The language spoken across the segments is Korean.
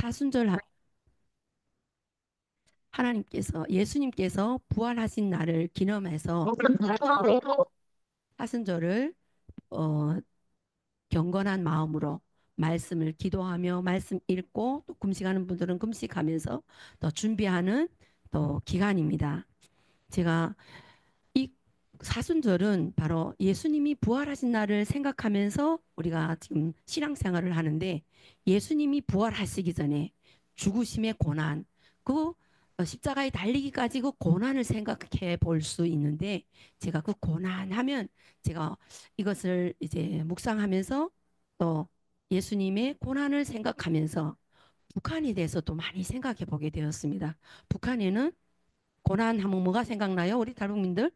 사순절 하나님께서 예수님께서 부활하신 날을 기념해서 사순절을 어, 경건한 마음으로 말씀을 기도하며 말씀 읽고 또 금식하는 분들은 금식하면서 또 준비하는 또 기간입니다. 제가 이 사순절은 바로 예수님이 부활하신 날을 생각하면서 우리가 지금 신앙생활을 하는데, 예수님이 부활하시기 전에 죽으심의 고난, 그 십자가에 달리기까지 그 고난을 생각해 볼 수 있는데, 제가 그 고난 하면 제가 이것을 이제 묵상하면서 또 예수님의 고난을 생각하면서 북한에 대해서도 많이 생각해 보게 되었습니다. 북한에는 고난 하면 뭐가 생각나요? 우리 탈북민들?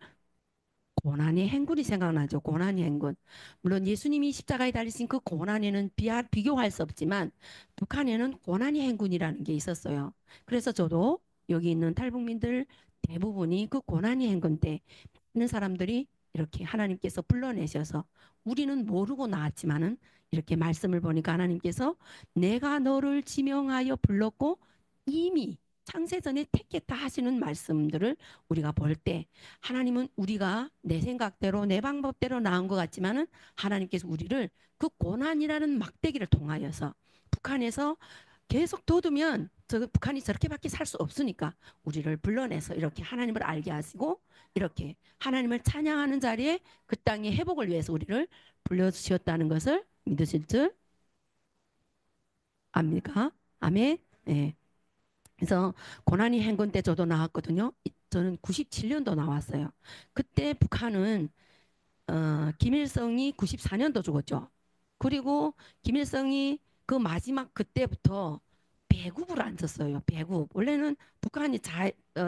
고난의 행군이 생각나죠. 고난의 행군. 물론 예수님이 십자가에 달리신 그 고난에는 비교할 수 없지만 북한에는 고난의 행군이라는 게 있었어요. 그래서 저도 여기 있는 탈북민들 대부분이 그 고난의 행군 때 있는 사람들이 이렇게 하나님께서 불러내셔서, 우리는 모르고 나왔지만은 이렇게 말씀을 보니까 하나님께서 내가 너를 지명하여 불렀고 이미 창세전에 택했다 하시는 말씀들을 우리가 볼 때, 하나님은 우리가 내 생각대로 내 방법대로 나온 것 같지만은 하나님께서 우리를 그 고난이라는 막대기를 통하여서 북한에서 계속 둬두면 북한이 저렇게밖에 살 수 없으니까 우리를 불러내서 이렇게 하나님을 알게 하시고 이렇게 하나님을 찬양하는 자리에 그 땅의 회복을 위해서 우리를 불러주셨다는 것을 믿으실 줄 압니까? 아멘. 네. 그래서 고난이 행군 때 저도 나왔거든요. 저는 97년도 나왔어요. 그때 북한은 김일성이 94년도 죽었죠. 그리고 김일성이 그 마지막 그때부터 배급을 안 줬어요. 배급. 원래는 북한이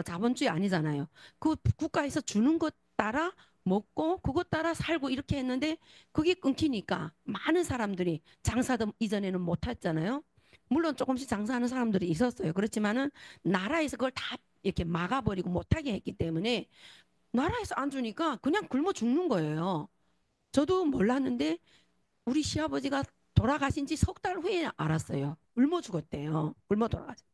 자본주의 아니잖아요. 그 국가에서 주는 것 따라 먹고 그것 따라 살고 이렇게 했는데, 그게 끊기니까 많은 사람들이 장사도 이전에는 못 했잖아요. 물론 조금씩 장사하는 사람들이 있었어요. 그렇지만은 나라에서 그걸 다 이렇게 막아버리고 못하게 했기 때문에 나라에서 안 주니까 그냥 굶어 죽는 거예요. 저도 몰랐는데 우리 시아버지가 돌아가신 지 석 달 후에 알았어요. 굶어 죽었대요. 굶어 돌아가셨.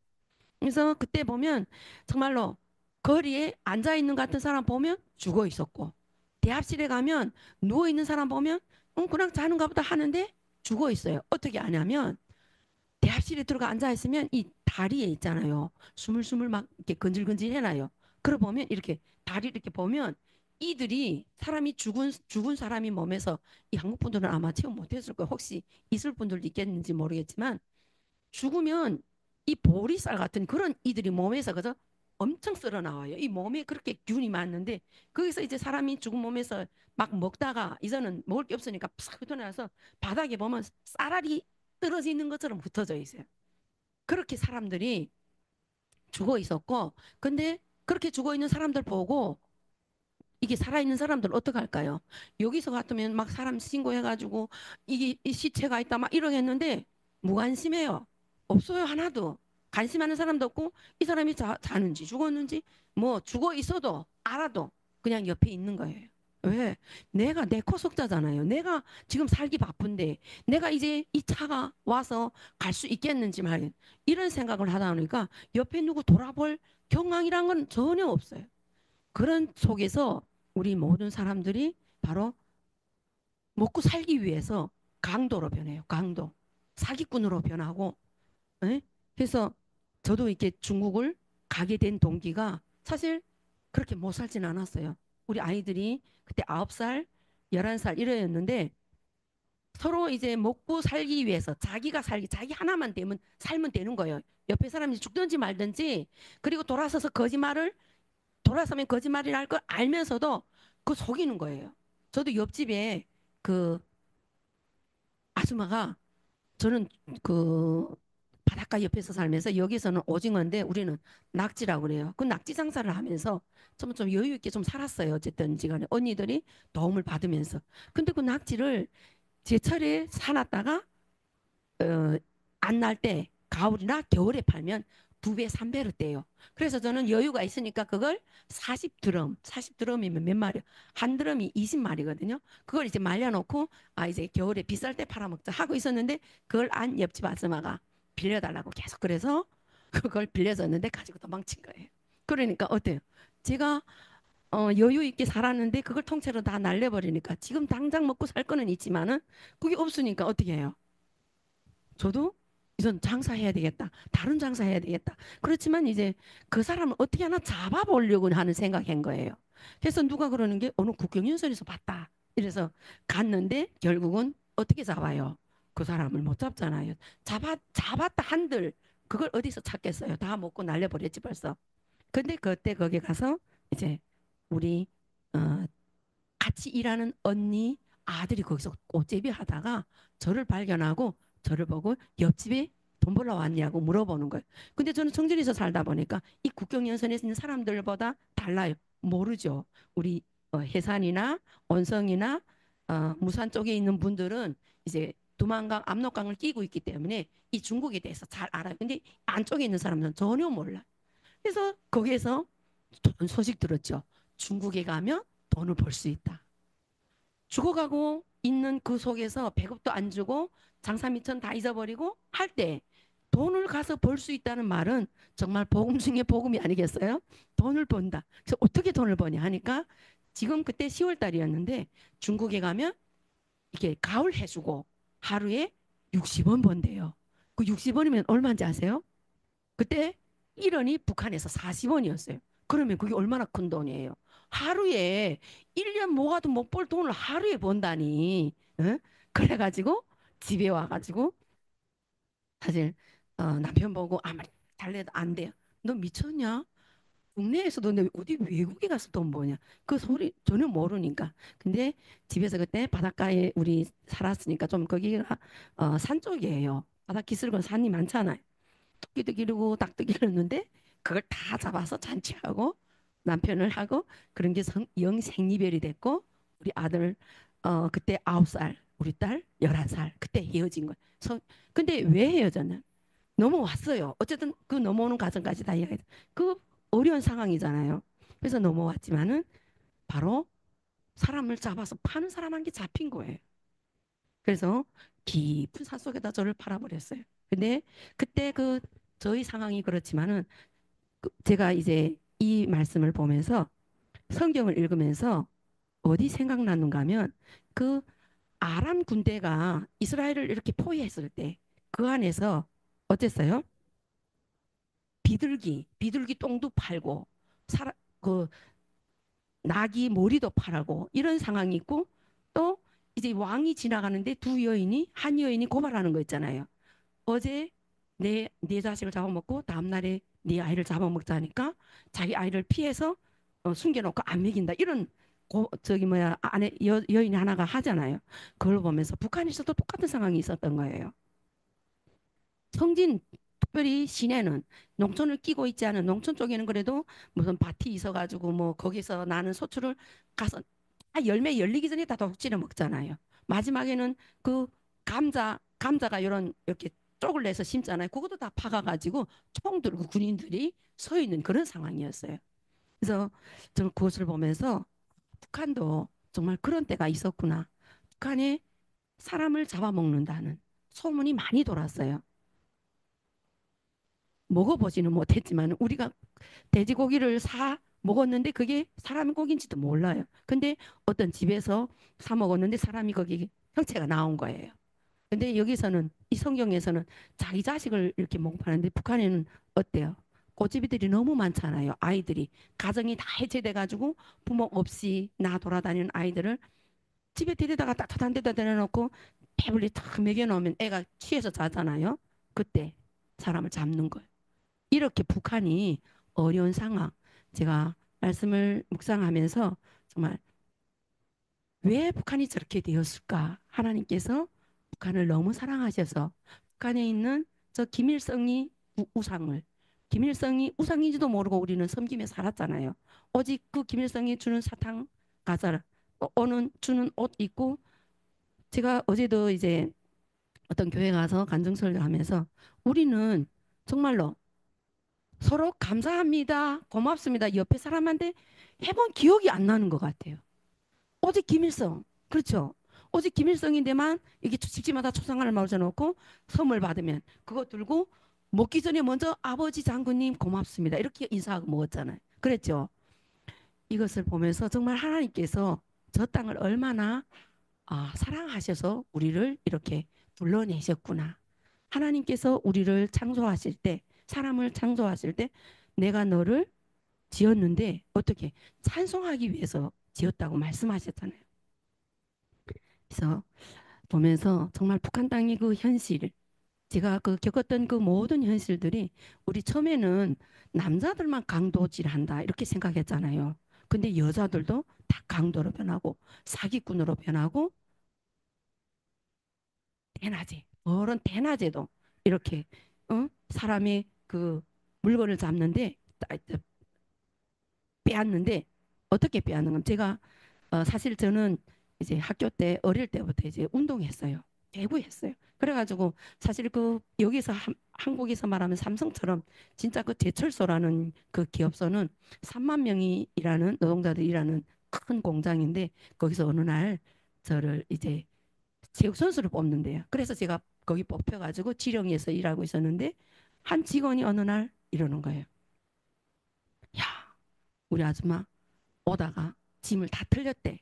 그래서 그때 보면 정말로 거리에 앉아 있는 것 같은 사람 보면 죽어 있었고, 대합실에 가면 누워 있는 사람 보면 그냥 자는가 보다 하는데 죽어 있어요. 어떻게 아냐면 대합실에 들어가 앉아 있으면 이 다리에 있잖아요. 스물스물 막 이렇게 근질근질 해놔요. 그러 보면 이렇게 다리 이렇게 보면 이들이 사람이 죽은 사람이 몸에서, 이 한국 분들은 아마 체험 못했을 거예요. 혹시 있을 분들도 있겠는지 모르겠지만 죽으면 이 보리쌀 같은 그런 이들이 몸에서 그저 엄청 쓸어 나와요. 이 몸에 그렇게 균이 많은데 거기서 이제 사람이 죽은 몸에서 막 먹다가 이제는 먹을 게 없으니까 싹 흩어나서 바닥에 보면 쌀알이 떨어지는 것처럼 흩어져 있어요. 그렇게 사람들이 죽어 있었고, 근데 그렇게 죽어 있는 사람들 보고 이게 살아있는 사람들 어떡할까요? 여기서 같으면 막 사람 신고해가지고 이게 이 시체가 있다 막 이러겠는데 무관심해요. 없어요. 하나도. 관심하는 사람도 없고, 이 사람이 자는지 죽었는지 뭐 죽어 있어도 알아도 그냥 옆에 있는 거예요. 왜? 내가 내 코속자잖아요. 내가 지금 살기 바쁜데 내가 이제 이 차가 와서 갈 수 있겠는지 말이에요. 이런 생각을 하다 보니까 옆에 누구 돌아볼 경황이란 건 전혀 없어요. 그런 속에서 우리 모든 사람들이 바로 먹고 살기 위해서 강도로 변해요. 강도. 사기꾼으로 변하고. 에? 그래서 저도 이렇게 중국을 가게 된 동기가 사실 그렇게 못 살진 않았어요. 우리 아이들이 그때 9살, 11살 이래였는데 서로 이제 먹고 살기 위해서 자기 하나만 되면 살면 되는 거예요. 옆에 사람이 죽든지 말든지. 그리고 돌아서면 거짓말이라 할 걸 알면서도 그 속이는 거예요. 저도 옆집에 그 아줌마가, 저는 그 바닷가 옆에서 살면서 여기서는 오징어인데 우리는 낙지라고 그래요. 그 낙지 장사를 하면서 좀 여유 있게 좀 살았어요. 어쨌든 지간에 언니들이 도움을 받으면서. 근데 그 낙지를 제철에 사놨다가 안 날 때 가을이나 겨울에 팔면 2배, 3배로 떼요. 그래서 저는 여유가 있으니까 그걸 40드럼이면 몇 마리? 한 드럼이 20마리거든요. 그걸 이제 말려놓고 이제 겨울에 비쌀 때 팔아먹자 하고 있었는데 그걸 안 옆집 아줌마가 빌려달라고 계속 그래서 그걸 빌려줬는데 가지고 도망친 거예요. 그러니까 어때요? 제가 여유 있게 살았는데 그걸 통째로 다 날려버리니까 지금 당장 먹고 살 거는 있지만은 그게 없으니까 어떻게 해요? 저도 이전 장사해야 되겠다. 다른 장사해야 되겠다. 그렇지만 이제 그 사람을 어떻게 하나 잡아보려고 하는 생각한 거예요. 그래서 누가 그러는 게 어느 국경연설에서 봤다. 이래서 갔는데 결국은 어떻게 잡아요? 그 사람을 못 잡잖아요. 잡았다 한들 그걸 어디서 찾겠어요? 다 먹고 날려버렸지 벌써. 근데 그때 거기 가서 이제 우리 어, 같이 일하는 언니 아들이 거기서 꽃제비 하다가 저를 발견하고 저를 보고 옆집에 돈 벌러 왔냐고 물어보는 거예요. 근데 저는 청주에서 살다 보니까 이 국경연선에 있는 사람들보다 달라요. 모르죠. 우리 해산이나 온성이나 무산 쪽에 있는 분들은 이제 두만강, 압록강을 끼고 있기 때문에 이 중국에 대해서 잘 알아요. 근데 안쪽에 있는 사람들은 전혀 몰라요. 그래서 거기에서 돈 소식 들었죠. 중국에 가면 돈을 벌 수 있다. 죽어가고 있는 그 속에서 배급도 안 주고 장사 미천 다 잊어버리고 할 때 돈을 가서 벌 수 있다는 말은 정말 복음 중에 복음이 아니겠어요? 돈을 번다. 그래서 어떻게 돈을 버냐 하니까 지금 그때 10월 달이었는데 중국에 가면 이게 가을 해주고 하루에 60원 번대요. 그 60원이면 얼마인지 아세요? 그때 1원이 북한에서 40원이었어요. 그러면 그게 얼마나 큰 돈이에요. 하루에 1년 모아도 못 벌 돈을 하루에 번다니. 응? 그래가지고 집에 와가지고 사실 남편 보고 아무리 달래도 안 돼요. 너 미쳤냐? 국내에서도 내 어디 외국에 가서 돈 버냐? 그 소리 전혀 모르니까. 근데 집에서 그때 바닷가에 우리 살았으니까 좀 거기가 산 쪽이에요. 바닷 기슭은 산이 많잖아요. 토끼도 기르고 닭도 기르는데 그걸 다 잡아서 잔치하고 남편을 하고 그런 게 영생이별이 됐고 우리 아들 그때 9살 우리 딸 11살 그때 헤어진 거예요. 근데 왜 헤어졌냐? 넘어왔어요. 어쨌든 그 넘어오는 과정까지 다 이야기해서 그 어려운 상황이잖아요. 그래서 넘어왔지만은 바로 사람을 잡아서 파는 사람한테 잡힌 거예요. 그래서 깊은 산속에다 저를 팔아버렸어요. 근데 그때 그 저희 상황이 그렇지만은 제가 이제 이 말씀을 보면서 성경을 읽으면서 어디 생각나는가 하면 그 아람 군대가 이스라엘을 이렇게 포위했을 때 그 안에서 어땠어요? 비둘기 똥도 팔고 그 나귀 머리도 팔고 이런 상황이 있고 또 이제 왕이 지나가는데 한 여인이 고발하는 거 있잖아요. 어제 내 자식을 잡아먹고 다음날에 네 아이를 잡아먹자니까 자기 아이를 피해서 숨겨놓고 안 먹인다. 이런 저기 뭐야 안에 여인이 하나가 하잖아요. 그걸 보면서 북한에서도 똑같은 상황이 있었던 거예요. 성진 특별히 시내는 농촌을 끼고 있지 않은 농촌 쪽에는 그래도 무슨 밭이 있어가지고 뭐 거기서 나는 소출을 가서 다 열매 열리기 전에 다 독질을 먹잖아요. 마지막에는 그 감자가 이런 이렇게 쪽을 내서 심잖아요. 그것도 다 파가가지고 총 들고 군인들이 서 있는 그런 상황이었어요. 그래서 저는 그것을 보면서 북한도 정말 그런 때가 있었구나. 북한에 사람을 잡아먹는다는 소문이 많이 돌았어요. 먹어보지는 못했지만 우리가 돼지고기를 사 먹었는데 그게 사람 고기인지도 몰라요. 근데 어떤 집에서 사 먹었는데 사람이 거기 형체가 나온 거예요. 근데 여기서는 이 성경에서는 자기 자식을 이렇게 먹파는데 북한에는 어때요? 고집이들이 너무 많잖아요. 아이들이 가정이 다 해체돼 가지고 부모 없이 나 돌아다니는 아이들을 집에 데려다가 따뜻한 데다 데려놓고 배불리 탁 먹여놓으면 애가 취해서 자잖아요. 그때 사람을 잡는 거예요. 이렇게 북한이 어려운 상황, 제가 말씀을 묵상하면서 정말 왜 북한이 저렇게 되었을까? 하나님께서 북한을 너무 사랑하셔서 북한에 있는 저 김일성이 우상을 김일성이 우상인지도 모르고 우리는 섬김에 살았잖아요. 오직 그 김일성이 주는 사탕, 과자, 오는 주는 옷 입고 제가 어제도 이제 어떤 교회 가서 간증설교 하면서 우리는 정말로 서로 감사합니다. 고맙습니다. 옆에 사람한테 해본 기억이 안 나는 것 같아요. 오직 김일성. 그렇죠. 오직 김일성인데만 이게 집집마다 초상화를 마주놓고 선물 받으면 그거 들고 먹기 전에 먼저 아버지 장군님 고맙습니다. 이렇게 인사하고 먹었잖아요. 그랬죠. 이것을 보면서 정말 하나님께서 저 땅을 얼마나 사랑하셔서 우리를 이렇게 불러내셨구나. 하나님께서 우리를 창조하실 때, 사람을 창조하실 때 내가 너를 지었는데 어떻게 찬송하기 위해서 지었다고 말씀하셨잖아요. 그래서 보면서 정말 북한 땅의 그 현실, 제가 그 겪었던 그 모든 현실들이 우리 처음에는 남자들만 강도질한다 이렇게 생각했잖아요. 근데 여자들도 다 강도로 변하고 사기꾼으로 변하고 대낮에 어른 대낮에도 이렇게 사람의 그 물건을 잡는데 빼앗는데 어떻게 빼앗는 건 제가 사실 저는 이제 학교 때 어릴 때부터 이제 운동했어요. 배구했어요. 그래가지고 사실 그 여기서 한국에서 말하면 삼성처럼 진짜 그 제철소라는 그 기업소는 3만 명이 일하는 노동자들이 일하는 큰 공장인데 거기서 어느 날 저를 이제 체육 선수를 뽑는데요. 그래서 제가 거기 뽑혀가지고 지령에서 일하고 있었는데 한 직원이 어느 날 이러는 거예요. 야, 우리 아줌마 오다가 짐을 다 틀렸대.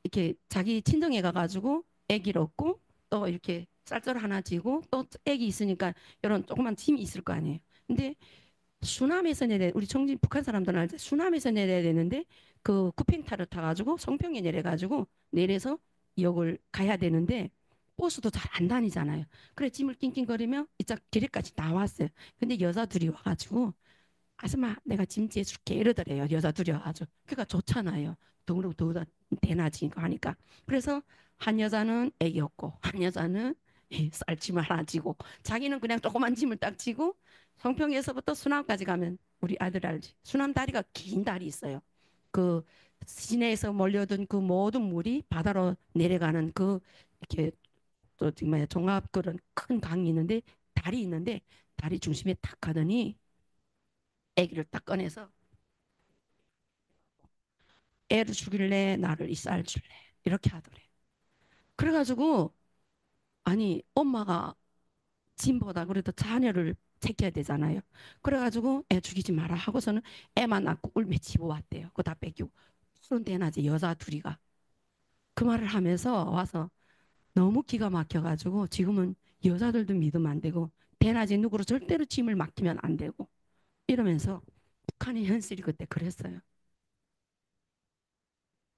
이렇게 자기 친정에 가가지고 아기를 얻고 또 이렇게 쌀쌀 하나 지고 또 아기 있으니까 이런 조그만 짐이 있을 거 아니에요. 근데 수남에서 내려 우리 청진 북한 사람들은 알죠. 수남에서 내려야 되는데 그 쿠팡타를 타가지고 성평에 내려가지고 내려서 역을 가야 되는데 버스도 잘 안 다니잖아요. 그래 짐을 낑낑거리며 이짝 길에까지 나왔어요. 근데 여자 둘이 와가지고 아줌마 내가 짐지해 줄게 이러더래요. 여자 둘이 와가지고 그러니까 좋잖아요. 동으로 더더 대낮이니까 하니까 그래서 한 여자는 애기였고 한 여자는 쌀짐을 하나 지고 자기는 그냥 조그만 짐을 딱 지고 성평에서부터 수남까지 가면 우리 아들 알지? 수남 다리가 긴 다리 있어요. 그 시내에서 몰려든 그 모든 물이 바다로 내려가는 그 이렇게 또 정말 종합 그런 큰 강이 있는데 다리 있는데 다리 중심에 탁 가더니 아기를 딱 꺼내서 애를 죽일래 나를 이 쌀 줄래 이렇게 하더래. 그래가지고 아니 엄마가 짐보다 그래도 자녀를 챙겨야 되잖아요. 그래가지고 애 죽이지 마라 하고서는 애만 낳고 울며 집어왔대요. 그거 다 뺏기고. 그런 대낮에 여자 둘이가 그 말을 하면서 와서 너무 기가 막혀가지고 지금은 여자들도 믿으면 안 되고 대낮에 누구로 절대로 짐을 맡기면 안 되고 이러면서 북한의 현실이 그때 그랬어요.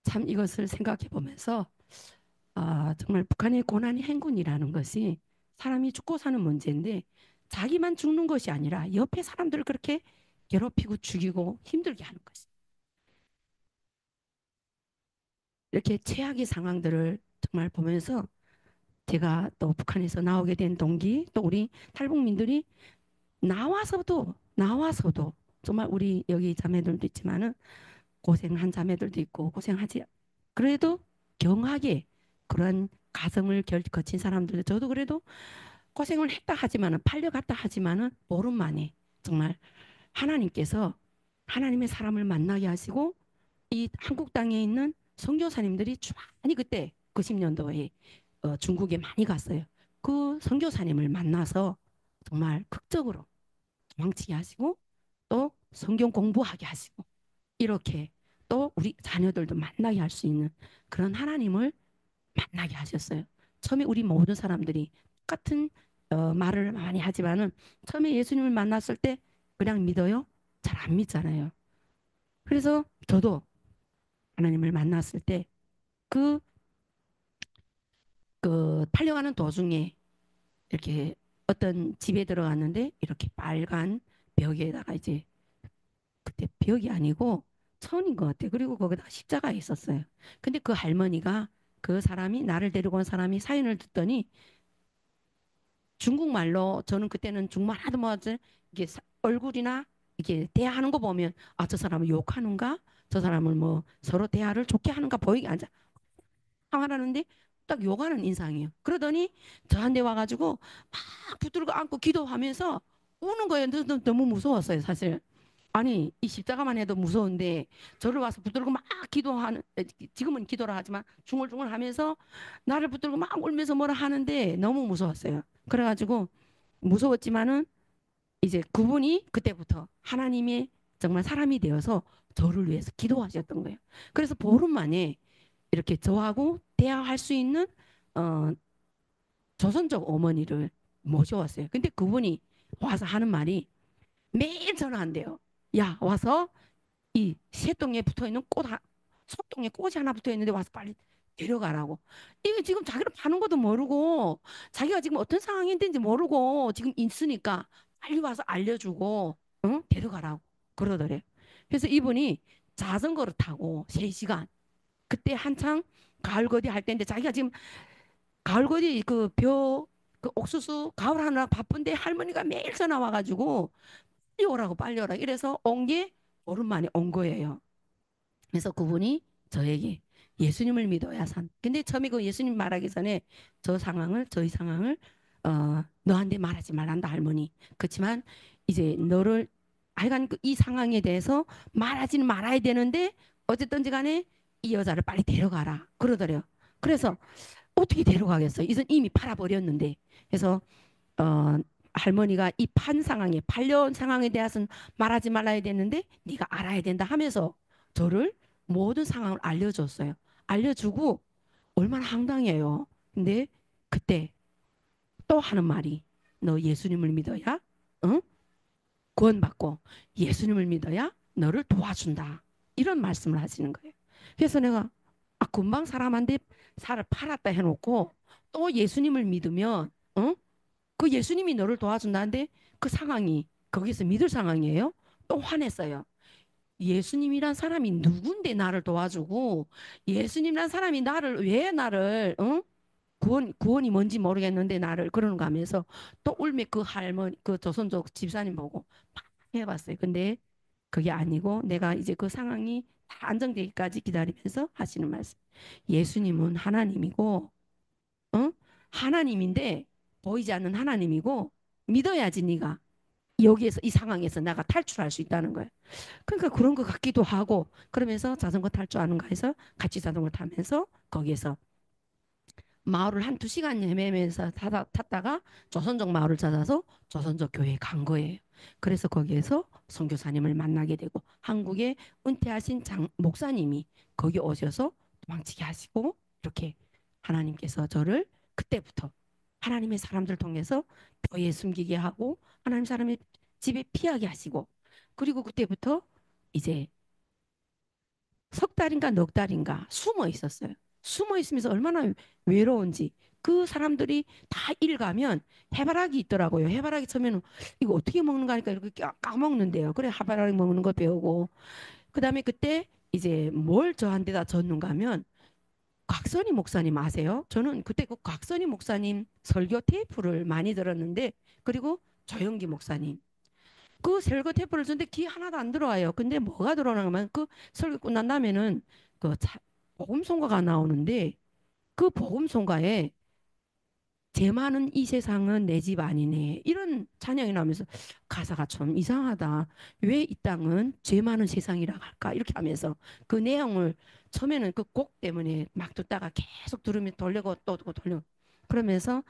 참 이것을 생각해 보면서 정말 북한의 고난의 행군이라는 것이 사람이 죽고 사는 문제인데 자기만 죽는 것이 아니라 옆에 사람들을 그렇게 괴롭히고 죽이고 힘들게 하는 것이. 이렇게 최악의 상황들을 정말 보면서 제가 또 북한에서 나오게 된 동기 또 우리 탈북민들이 나와서도 정말 우리 여기 자매들도 있지만은 고생한 자매들도 있고 고생하지 그래도 경하게 그런 가정을 거친 사람들 저도 그래도 고생을 했다 하지만은 팔려갔다 하지만은 보름 만에 정말 하나님께서 하나님의 사람을 만나게 하시고 이 한국 땅에 있는 선교사님들이 많이 그때 90년도에 중국에 많이 갔어요. 그 선교사님을 만나서 정말 극적으로 도망치게 하시고 또 성경 공부하게 하시고 이렇게 또 우리 자녀들도 만나게 할 수 있는 그런 하나님을 만나게 하셨어요. 처음에 우리 모든 사람들이 똑같은 말을 많이 하지만은 처음에 예수님을 만났을 때 그냥 믿어요? 잘 안 믿잖아요. 그래서 저도 하나님을 만났을 때 그, 그 팔려가는 도중에 이렇게 어떤 집에 들어갔는데 이렇게 빨간 벽에다가 이제 그때 벽이 아니고 천인 것 같아요. 그리고 거기다가 십자가 있었어요. 근데 그 할머니가 그 사람이 나를 데리고 온 사람이 사연을 듣더니 중국말로 저는 그때는 중국말 하도 못하지 이게 얼굴이나 이게 대화하는 거 보면 저 사람을 욕하는가 저 사람을 뭐 서로 대화를 좋게 하는가 보이게 앉아 상하라는데 딱 욕하는 인상이에요. 그러더니 저한테 와가지고 막 붙들고 안고 기도하면서 우는 거예요. 너무 무서웠어요 사실. 아니 이 십자가만 해도 무서운데 저를 와서 붙들고 막 기도하는, 지금은 기도라 하지만 중얼중얼 하면서 나를 붙들고 막 울면서 뭐라 하는데 너무 무서웠어요. 그래가지고 무서웠지만은 이제 그분이 그때부터 하나님의 정말 사람이 되어서 저를 위해서 기도하셨던 거예요. 그래서 보름 만에 이렇게 저하고 대화할 수 있는 어, 조선족 어머니를 모셔왔어요. 근데 그분이 와서 하는 말이 매일 전화한대요. 야, 와서 이 새똥에 붙어 있는 소똥에 꽃이 하나 붙어 있는데 와서 빨리 데려가라고. 이게 지금 자기는 파는 것도 모르고 자기가 지금 어떤 상황인지 모르고 지금 있으니까 빨리 와서 알려주고 응? 데려가라고 그러더래요. 그래서 이분이 자전거를 타고 3시간, 그때 한창 가을거디 할 때인데 자기가 지금 가을거디 그 옥수수 가을 하느라 바쁜데 할머니가 매일 전화 와가지고 빨리 오라고 빨리 오라 이래서 온 게 보름 만에 온 거예요. 그래서 그분이 저에게 예수님을 믿어야 산. 근데 처음에 그 예수님 말하기 전에 저희 상황을 너한테 말하지 말란다 할머니. 그렇지만 이제 너를 하여간 이 상황에 대해서 말하지는 말아야 되는데 어쨌든지 간에 이 여자를 빨리 데려가라 그러더래요. 그래서 어떻게 데려가겠어요? 이선 이미 팔아버렸는데. 그래서 어, 할머니가 이 판 상황에 팔려온 상황에 대해서는 말하지 말아야 되는데 네가 알아야 된다 하면서 저를 모든 상황을 알려줬어요. 알려주고 얼마나 황당해요. 근데 그때 또 하는 말이 너 예수님을 믿어야 응? 구원받고 예수님을 믿어야 너를 도와준다. 이런 말씀을 하시는 거예요. 그래서 내가 금방 사람한테 살을 팔았다 해놓고 또 예수님을 믿으면 응? 그 예수님이 너를 도와준다는데 그 상황이 거기서 믿을 상황이에요. 또 화냈어요. 예수님이란 사람이 누군데 나를 도와주고 예수님이란 사람이 나를 왜 나를 응? 구원이 뭔지 모르겠는데 나를 그러는가 하면서 또 울며 그 할머니 그 조선족 집사님 보고 막 해봤어요. 근데 그게 아니고 내가 이제 그 상황이 다 안정되기까지 기다리면서 하시는 말씀. 예수님은 하나님이고 어? 하나님인데 보이지 않는 하나님이고 믿어야지 네가 여기에서 이 상황에서 내가 탈출할 수 있다는 거예요. 그러니까 그런 것 같기도 하고 그러면서 자전거 탈 줄 아는가 해서 같이 자전거 타면서 거기에서 마을을 한 2시간 헤매면서 탔다가 조선족 마을을 찾아서 조선족 교회에 간 거예요. 그래서 거기에서 선교사님을 만나게 되고 한국에 은퇴하신 목사님이 거기 오셔서 도망치게 하시고 이렇게 하나님께서 저를 그때부터 하나님의 사람들 통해서 교회에 숨기게 하고 하나님 사람의 집에 피하게 하시고 그리고 그때부터 이제 석 달인가 넉 달인가 숨어 있었어요. 숨어 있으면서 얼마나 외로운지 그 사람들이 다 일 가면 해바라기 있더라고요. 해바라기 처음에는 이거 어떻게 먹는가 하니까 이렇게 까먹는데요. 그래 해바라기 먹는 거 배우고 그다음에 그때 이제 뭘 저한테다 줬는가 하면 곽선희 목사님 아세요? 저는 그때 그 곽선희 목사님 설교 테이프를 많이 들었는데 그리고 조영기 목사님 그 설교 테이프를 줬는데 귀 하나도 안 들어와요. 근데 뭐가 들어오냐면 그 설교 끝난 다음에는 그 복음송가가 나오는데 그 복음송가에 죄 많은 이 세상은 내 집 아니네 이런 찬양이 나오면서 가사가 좀 이상하다. 왜 이 땅은 죄 많은 세상이라 할까 이렇게 하면서 그 내용을 처음에는 그 곡 때문에 막 듣다가 계속 들으면 돌리고 또 돌리고 그러면서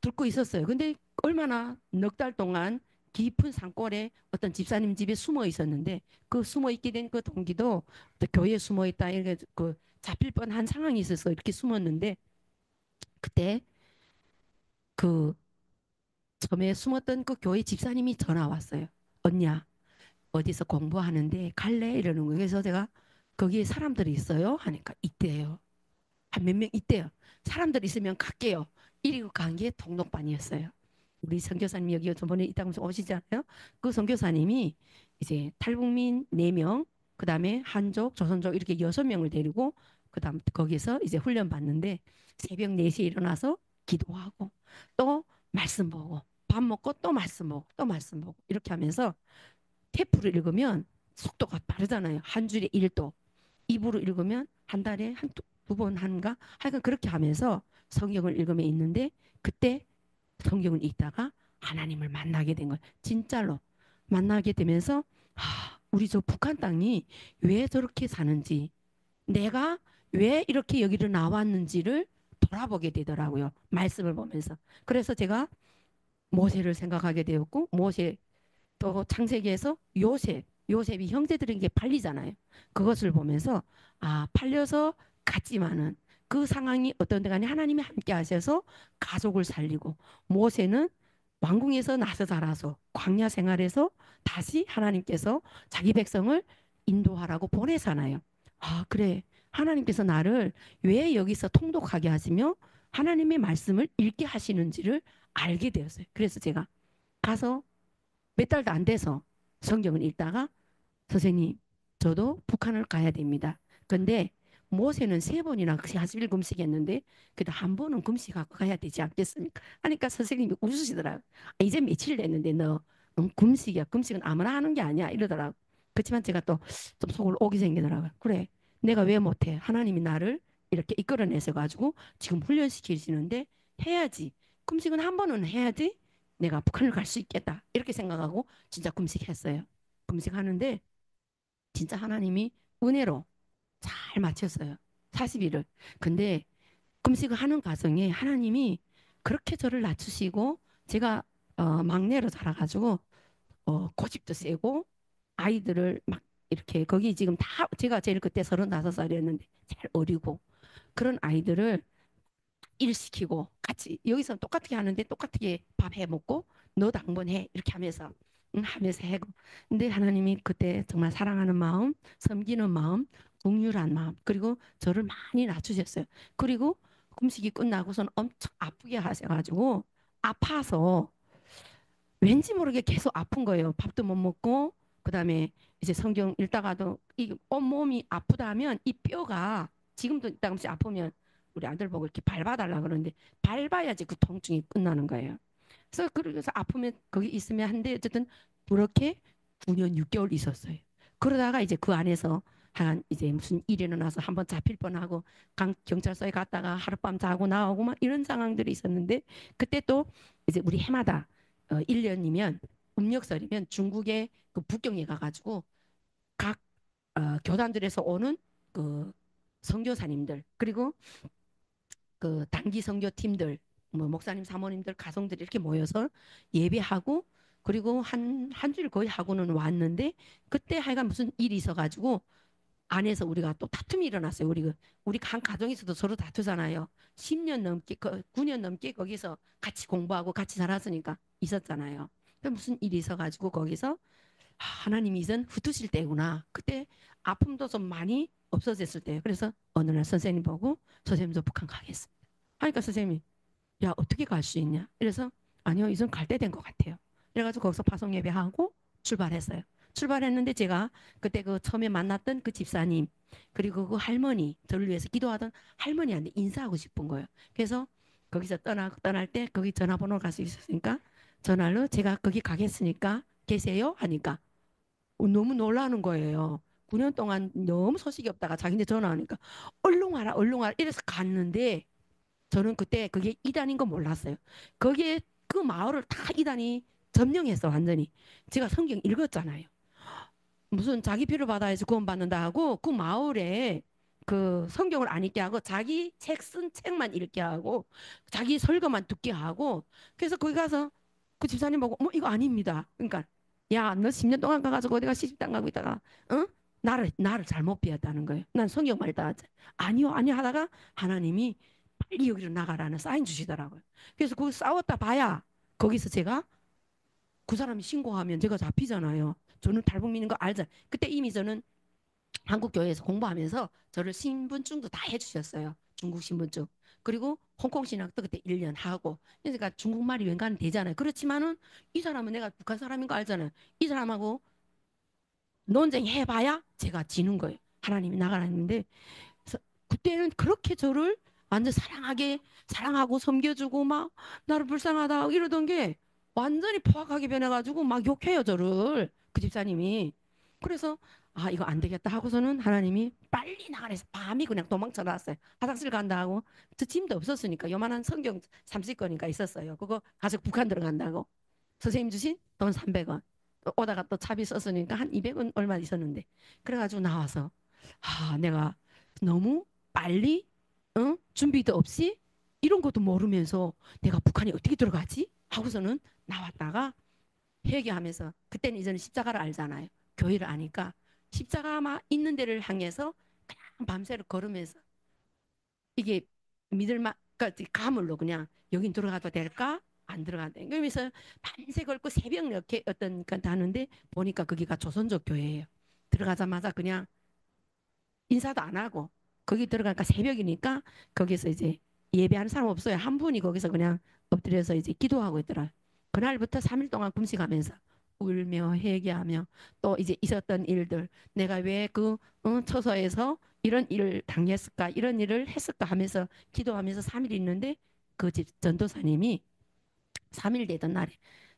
듣고 있었어요. 근데 얼마나 넉 달 동안 깊은 산골에 어떤 집사님 집에 숨어 있었는데 그 숨어 있게 된 그 동기도 교회에 숨어 있다 이렇게 그 잡힐 뻔한 상황이 있어서 이렇게 숨었는데 그때 그 처음에 숨었던 그 교회 집사님이 전화 왔어요. 언니야 어디서 공부하는데 갈래? 이러는 거예요. 그래서 제가 거기에 사람들이 있어요 하니까 있대요. 한 몇 명 있대요. 사람들 있으면 갈게요. 이리고 간 게 동록반이었어요. 우리 선교사님 여기 저번에 있다고 오시잖아요. 그 선교사님이 이제 탈북민 4명, 그다음에 한족, 조선족 이렇게 6명을 데리고 그다음 거기서 이제 훈련 받는데 새벽 4시에 일어나서 기도하고 또 말씀 보고 밥 먹고 또 말씀 보고 또 말씀 보고 이렇게 하면서 테프를 읽으면 속도가 빠르잖아요. 한 줄에 1도. 입으로 읽으면 한 달에 두 번 하는가? 하여간 그렇게 하면서 성경을 읽으면 있는데 그때 성경을 읽다가 하나님을 만나게 된 거예요. 진짜로 만나게 되면서 우리 저 북한 땅이 왜 저렇게 사는지, 내가 왜 이렇게 여기로 나왔는지를 돌아보게 되더라고요. 말씀을 보면서. 그래서 제가 모세를 생각하게 되었고, 모세 또 창세기에서 요셉이 형제들에게 팔리잖아요. 그것을 보면서 아, 팔려서 갔지만은 그 상황이 어떤 데 간에 하나님이 함께 하셔서 가족을 살리고, 모세는 왕궁에서 나서 자라서 광야 생활에서 다시 하나님께서 자기 백성을 인도하라고 보내잖아요. 아, 그래. 하나님께서 나를 왜 여기서 통독하게 하시며 하나님의 말씀을 읽게 하시는지를 알게 되었어요. 그래서 제가 가서 몇 달도 안 돼서 성경을 읽다가, 선생님, 저도 북한을 가야 됩니다. 근데 모세는 3번이나 40일 금식했는데 그래도 한 번은 금식하고 가야 되지 않겠습니까? 하니까 선생님이 웃으시더라고요. 아, 이제 며칠 됐는데 너 금식이야. 금식은 아무나 하는 게 아니야. 이러더라고요. 그렇지만 제가 또 좀 속을 오기 생기더라고요. 그래, 내가 왜 못해? 하나님이 나를 이렇게 이끌어내서 가지고 지금 훈련시키시는데 해야지. 금식은 한 번은 해야지 내가 북한을 갈 수 있겠다. 이렇게 생각하고 진짜 금식했어요. 금식하는데 진짜 하나님이 은혜로 잘 맞췄어요. 40일을. 근데 금식을 하는 과정에 하나님이 그렇게 저를 낮추시고, 제가 막내로 자라가지고 고집도 세고 아이들을 막 이렇게, 거기 지금 다 제가 제일 그때 35살이었는데 잘 어리고 그런 아이들을 일시키고 같이 여기서 똑같게 하는데 똑같게 밥 해 먹고 너도 한번 해 이렇게 하면서 하면서 해고. 근데 하나님이 그때 정말 사랑하는 마음, 섬기는 마음, 긍휼한 마음, 그리고 저를 많이 낮추셨어요. 그리고 금식이 끝나고선 엄청 아프게 하셔가지고 아파서 왠지 모르게 계속 아픈 거예요. 밥도 못 먹고, 그다음에 이제 성경 읽다가도 이 온몸이 아프다 하면 이 뼈가, 지금도 이따금씩 아프면 우리 아들 보고 이렇게 밟아달라 그러는데 밟아야지 그 통증이 끝나는 거예요. 그래서 아프면 거기 있으면 한데 어쨌든 그렇게 9년 6개월 있었어요. 그러다가 이제 그 안에서 한 이제 무슨 일이 일어나서 한번 잡힐 뻔하고 경찰서에 갔다가 하룻밤 자고 나오고 막 이런 상황들이 있었는데, 그때 또 이제 우리 해마다 1년이면 음력설이면 중국의 그 북경에 가가지고 각 교단들에서 오는 그 선교사님들, 그리고 그 단기 선교 팀들, 뭐 목사님, 사모님들, 가성들이 이렇게 모여서 예배하고, 그리고 한 주일 거의 하고는 왔는데, 그때 하여간 무슨 일이 있어가지고 안에서 우리가 또 다툼이 일어났어요. 우리 한 가정에서도 서로 다투잖아요. 10년 넘게, 9년 넘게 거기서 같이 공부하고 같이 살았으니까 있었잖아요. 무슨 일이 있어가지고 거기서 하나님이 이젠 흩으실 때구나. 그때 아픔도 좀 많이 없어졌을 때예요. 그래서 어느 날 선생님 보고 선생님 저 북한 가겠습니다. 하니까 선생님이 야 어떻게 갈 수 있냐? 이래서 아니요 이젠 갈 때 된 것 같아요. 그래가지고 거기서 파송 예배하고 출발했어요. 출발했는데 제가 그때 그 처음에 만났던 그 집사님, 그리고 그 할머니, 저를 위해서 기도하던 할머니한테 인사하고 싶은 거예요. 그래서 거기서 떠날 때 거기 전화번호를 갈 수 있었으니까 전화로 제가 거기 가겠으니까 계세요? 하니까 너무 놀라는 거예요. 9년 동안 너무 소식이 없다가 자기네 전화하니까 얼른 와라 얼른 와라 이래서 갔는데, 저는 그때 그게 이단인 거 몰랐어요. 거기에 그 마을을 다 이단이 점령했어 완전히. 제가 성경 읽었잖아요. 무슨 자기 피를 받아야지 구원받는다 하고 그 마을에 그 성경을 안 읽게 하고 자기 책 쓴 책만 읽게 하고 자기 설교만 듣게 하고, 그래서 거기 가서 그 집사님 보고 이거 아닙니다. 그러니까 야 너 10년 동안 가가지고 어디가 시집당 가고 있다가 어? 나를 잘못 비웠다는 거예요. 난 성경만 읽다 아니요 아니요 하다가 하나님이 빨리 여기로 나가라는 사인 주시더라고요. 그래서 거기 싸웠다 봐야 거기서 제가 그 사람이 신고하면 제가 잡히잖아요. 저는 탈북민인 거 알잖아요. 그때 이미 저는 한국 교회에서 공부하면서 저를 신분증도 다 해주셨어요. 중국 신분증. 그리고 홍콩 신학도 그때 1년 하고. 그러니까 중국말이 웬간은 되잖아요. 그렇지만은 이 사람은 내가 북한 사람인 거 알잖아요. 이 사람하고 논쟁해봐야 제가 지는 거예요. 하나님이 나가라는데, 그때는 그렇게 저를 완전 사랑하고 섬겨주고 막 나를 불쌍하다 이러던 게 완전히 포악하게 변해가지고 막 욕해요 저를 그 집사님이. 그래서 아 이거 안 되겠다 하고서는 하나님이 빨리 나가래서 밤이 그냥 도망쳐 나왔어요. 화장실 간다 하고 저 짐도 없었으니까 요만한 성경 30권인가 있었어요. 그거 가서 북한 들어간다고 선생님 주신 돈 300원 오다가 또 차비 썼으니까 한 200원 얼마 있었는데 그래가지고 나와서 내가 너무 빨리 준비도 없이 이런 것도 모르면서 내가 북한에 어떻게 들어가지 하고서는 나왔다가 회개하면서 그때는 이제는 십자가를 알잖아요. 교회를 아니까 십자가만 있는 데를 향해서 그냥 밤새를 걸으면서 이게 믿을만 그러니까 가물로 그냥 여긴 들어가도 될까? 안 들어가도 돼. 그러면서 밤새 걸고 새벽 이렇게 어떤 그러니까 하는데 보니까 거기가 조선족 교회예요. 들어가자마자 그냥 인사도 안 하고 거기 들어가니까 새벽이니까 거기서 이제 예배하는 사람 없어요. 한 분이 거기서 그냥 엎드려서 이제 기도하고 있더라. 그날부터 3일 동안 금식하면서 울며 회개하며 또 이제 있었던 일들 내가 왜 그 처소에서 이런 일을 당했을까 이런 일을 했을까 하면서 기도하면서 3일 있는데 그 집 전도사님이 3일 되던 날에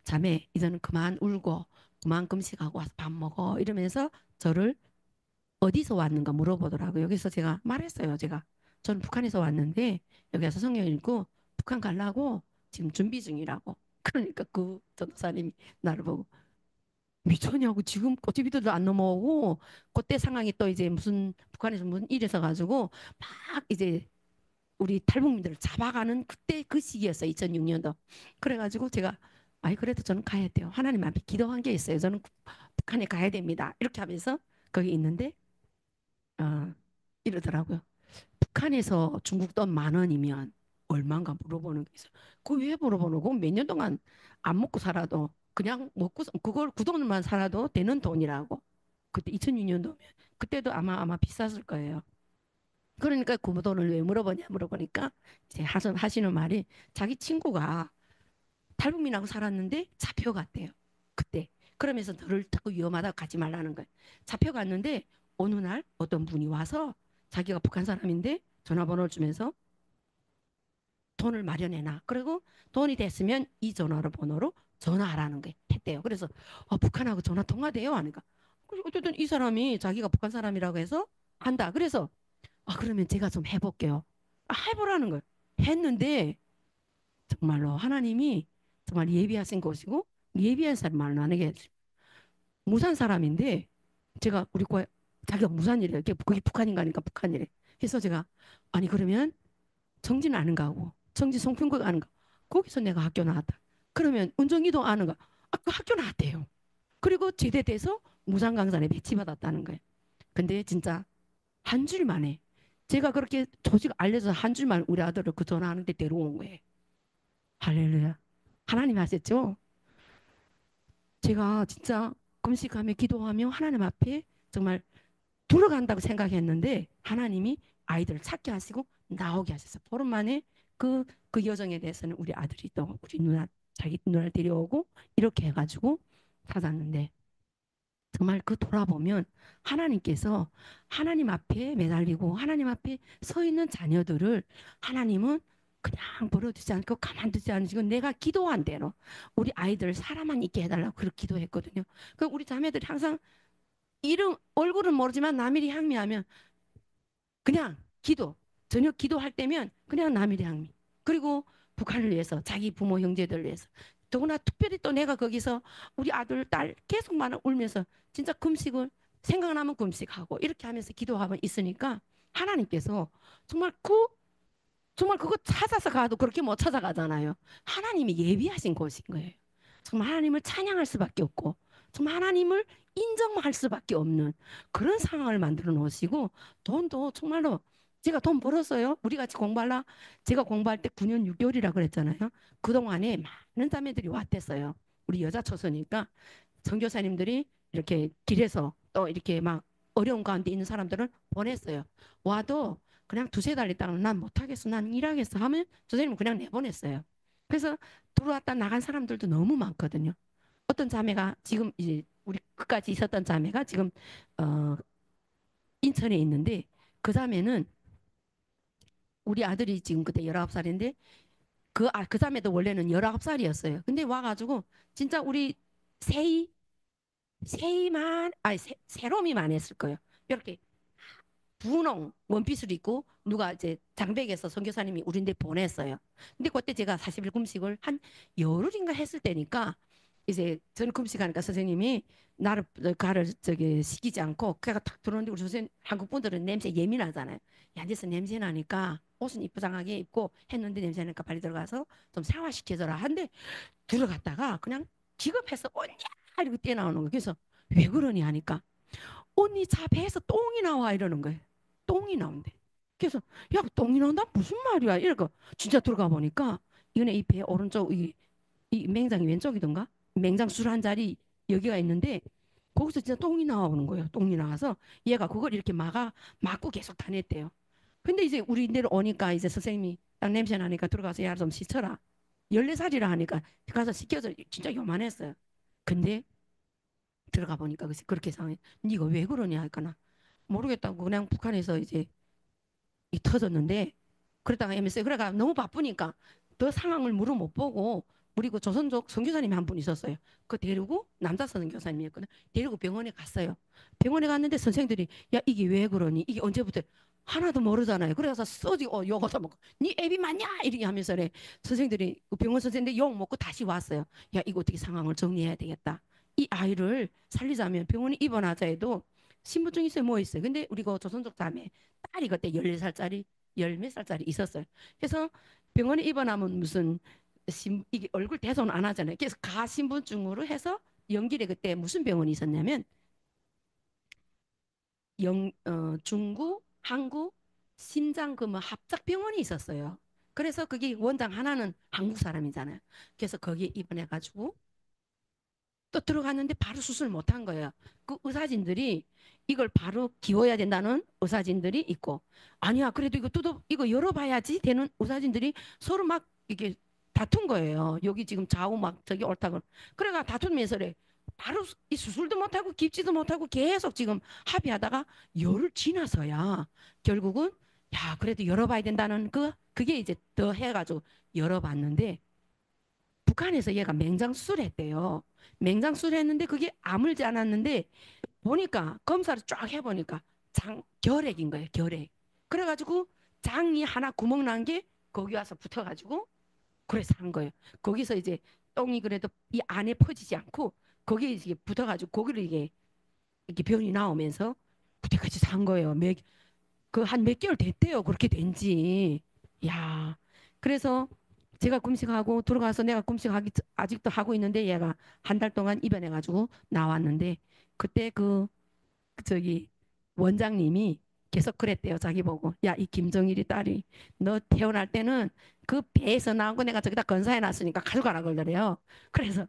자매 이제는 그만 울고 그만 금식하고 와서 밥 먹어 이러면서 저를 어디서 왔는가 물어보더라고요. 여기서 제가 말했어요. 제가 저는 북한에서 왔는데 여기 와서 성경 읽고 북한 가려고 지금 준비 중이라고. 그러니까 그 전도사님이 나를 보고 미쳤냐고 지금 꼬치비도 안 넘어오고 그때 상황이 또 이제 무슨 북한에서 무슨 일이 있어가지고 막 이제 우리 탈북민들을 잡아가는 그때 그 시기였어요. 2006년도. 그래가지고 제가 아이 그래도 저는 가야 돼요. 하나님 앞에 기도한 게 있어요. 저는 북한에 가야 됩니다. 이렇게 하면서 거기 있는데 어, 이러더라고요. 북한에서 중국 돈 10,000원이면 얼마인가 물어보는 게 있어요. 그거 왜 물어보는 거? 몇 년 동안 안 먹고 살아도 그냥 먹고 그걸 그 돈만 살아도 되는 돈이라고. 그때 2006년도면 그때도 아마 비쌌을 거예요. 그러니까 그 돈을 왜 물어보냐 물어보니까 이제 하시는 말이 자기 친구가 탈북민하고 살았는데 잡혀갔대요. 그때. 그러면서 너를 자꾸 위험하다고 가지 말라는 거예요. 잡혀갔는데 어느 날 어떤 분이 와서 자기가 북한 사람인데 전화번호를 주면서 돈을 마련해놔. 그리고 돈이 됐으면 이 전화번호로 전화하라는 게 했대요. 그래서 북한하고 전화 통화돼요 하니까 어쨌든 이 사람이 자기가 북한 사람이라고 해서 한다. 그래서 그러면 제가 좀 해볼게요. 해보라는 거예요. 했는데 정말로 하나님이 정말 예비하신 것이고 예비한 사람 만약에 무산 사람인데 제가 우리 과 자기가 무산이래요. 그게 북한인가 하니까 북한이래. 그래서 제가 아니 그러면 정지는 아는가 하고 정지 송평구가 아는가 거기서 내가 학교 나왔다. 그러면 운정이도 아는가 그 학교 나왔대요. 그리고 제대돼서 무산 강산에 배치받았다는 거예요. 근데 진짜 한 줄 만에 제가 그렇게 조직 알려서 한 줄만 우리 아들을 그 전화하는데 데려온 거예요. 할렐루야. 하나님 아셨죠? 제가 진짜 금식하며 기도하며 하나님 앞에 정말 들어간다고 생각했는데 하나님이 아이들을 찾게 하시고 나오게 하셨어요. 보름 만에 그 여정에 대해서는 우리 아들이 또 우리 누나 자기 누나를 데려오고 이렇게 해가지고 찾았는데 정말 그 돌아보면 하나님께서 하나님 앞에 매달리고 하나님 앞에 서 있는 자녀들을 하나님은 그냥 버려두지 않고 가만두지 않으시고 내가 기도한 대로 우리 아이들 사람만 있게 해달라고 그렇게 기도했거든요. 그 우리 자매들이 항상 이름 얼굴은 모르지만 남일이 향미하면 그냥 기도 저녁 기도할 때면 그냥 남일이 향미 그리고 북한을 위해서 자기 부모 형제들을 위해서 더구나 특별히 또 내가 거기서 우리 아들 딸 계속만 울면서 진짜 금식을 생각나면 금식하고 이렇게 하면서 기도하고 있으니까 하나님께서 정말 정말 그거 찾아서 가도 그렇게 못 찾아가잖아요. 하나님이 예비하신 곳인 거예요. 정말 하나님을 찬양할 수밖에 없고 정말 하나님을 인정할 수밖에 없는 그런 상황을 만들어 놓으시고 돈도 정말로 제가 돈 벌었어요. 우리 같이 공부하라. 제가 공부할 때 9년 6개월이라 그랬잖아요. 그동안에 많은 자매들이 왔댔어요. 우리 여자 초서니까 선교사님들이 이렇게 길에서 또 이렇게 막 어려운 가운데 있는 사람들을 보냈어요. 와도 그냥 두세 달 있다가 난 못하겠어, 난 일하겠어 하면 선생님은 그냥 내보냈어요. 그래서 들어왔다 나간 사람들도 너무 많거든요. 어떤 자매가 지금 이제 우리 끝까지 있었던 자매가 지금 어, 인천에 있는데 그 자매는 우리 아들이 지금 그때 19살인데 그 자매도 원래는 19살이었어요. 근데 와가지고 진짜 우리 세이 세이만 아니 세롬이만 했을 거예요. 이렇게 분홍 원피스를 입고 누가 이제 장백에서 선교사님이 우리인데 보냈어요. 근데 그때 제가 40일 금식을 한 열흘인가 했을 때니까 이제 저는 금식하니까 선생님이 나를 가를 저기 시키지 않고 그가 탁 들어오는데 우리 선생님 한국 분들은 냄새 예민하잖아요. 야, 안에서 냄새 나니까 옷은 이쁘장하게 입고 했는데 냄새 나니까 빨리 들어가서 좀 샤워시켜줘라 한데 들어갔다가 그냥 기겁해서 언니야 이러고 뛰어나오는 거예요. 그래서 왜 그러니 하니까 언니 차 배에서 똥이 나와 이러는 거예요. 똥이 나온대. 그래서 야 똥이 나온다 무슨 말이야 이러고 진짜 들어가 보니까 이거는 이 배 오른쪽 이 맹장이 왼쪽이던가 맹장 술 한 자리 여기가 있는데 거기서 진짜 똥이 나오는 거예요. 똥이 나와서 얘가 그걸 이렇게 막고 계속 다녔대요. 근데 이제 우리 내려오니까 이제 선생님이 딱 냄새 나니까 들어가서 야 좀 씻어라. 14살이라 하니까 가서 씻겨서 진짜 요만했어요. 근데 들어가 보니까 그렇게 상해. 네가 왜 그러냐 할까나 모르겠다고 그냥 북한에서 이제 이 터졌는데 그러다가 MS에 그래가 너무 바쁘니까 더 상황을 물어 못 보고 우리 그 조선족 선교사님이 한 분 있었어요. 그 데리고 남자 선교사님이었거든. 데리고 병원에 갔어요. 병원에 갔는데 선생들이 야 이게 왜 그러니? 이게 언제부터? 하나도 모르잖아요. 그래서 써지고 욕을 먹고 네 애비 맞냐? 이렇게 하면서 그래. 선생들이 그 병원 선생님들 욕 먹고 다시 왔어요. 야 이거 어떻게 상황을 정리해야 되겠다. 이 아이를 살리자면 병원에 입원하자 해도 신분증 있어요 뭐 있어요. 근데 우리 그 조선족 자매 딸이 그때 14살짜리 열 몇 살짜리 있었어요. 그래서 병원에 입원하면 무슨 이게 얼굴 대손 안 하잖아요. 그래서 가신분증으로 해서 연길에 그때 무슨 병원이 있었냐면 중구, 한국, 신장 그뭐 합작병원이 있었어요. 그래서 그게 원장 하나는 한국 사람이잖아요. 그래서 거기에 입원해가지고 또 들어갔는데 바로 수술 못한 거예요. 그 의사진들이 이걸 바로 기워야 된다는 의사진들이 있고 아니야 그래도 이거 뜯어 이거 열어봐야지 되는 의사진들이 서로 막 이게 다툰 거예요. 여기 지금 좌우 막 저기 옳다고 그래가 다투면서 그래 바로 이 수술도 못하고 깊지도 못하고 계속 지금 합의하다가 열흘 지나서야 결국은 야 그래도 열어봐야 된다는 그게 이제 더 해가지고 열어봤는데 북한에서 얘가 맹장수술 했대요. 맹장수술 했는데 그게 아물지 않았는데 보니까 검사를 쫙 해보니까 결핵인 거예요. 결핵. 그래가지고 장이 하나 구멍 난 게 거기 와서 붙어가지고 그래서 한 거예요. 거기서 이제 똥이 그래도 이 안에 퍼지지 않고 거기에 이제 붙어가지고 거기를 이게 이렇게 변이 나오면서 그때까지 산 거예요. 그 한 몇 개월 됐대요. 그렇게 된지. 야. 그래서 제가 금식하고 들어가서 내가 금식하기 아직도 하고 있는데 얘가 한 달 동안 입원해가지고 나왔는데 그때 저기 원장님이 계속 그랬대요. 자기 보고 야 이 김정일이 딸이 너 태어날 때는 그 배에서 나온 거 내가 저기다 건사해 놨으니까 가져가라 그러더래요. 그래서